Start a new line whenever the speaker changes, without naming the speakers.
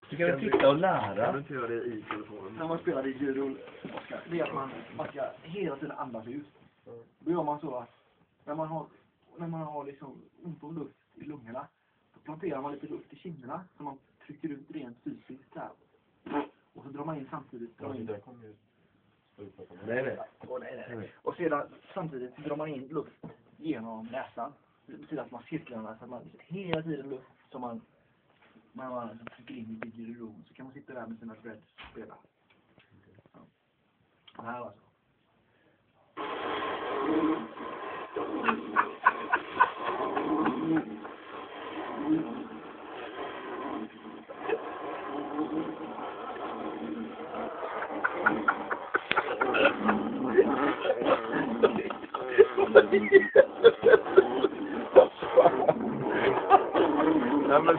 Du kan väl sitta och
Kan
lära?
du inte göra det i telefonen?
När man spelar i judo, det är att man ska hela tiden andas ut. Då gör man så att när man har liksom ont om luft i lungorna, då planterar man lite luft i kinderna så man trycker ut rent fysiskt här. Och så drar man in samtidigt.
Nej.
Och sedan samtidigt drar man in luft genom näsan. Det betyder att man cirklar så att man hela tiden luft som man trycker in i didgeridoo. Så kan man sitta där med sina dreads och spela. Ja. Det här alltså.
Nej, men...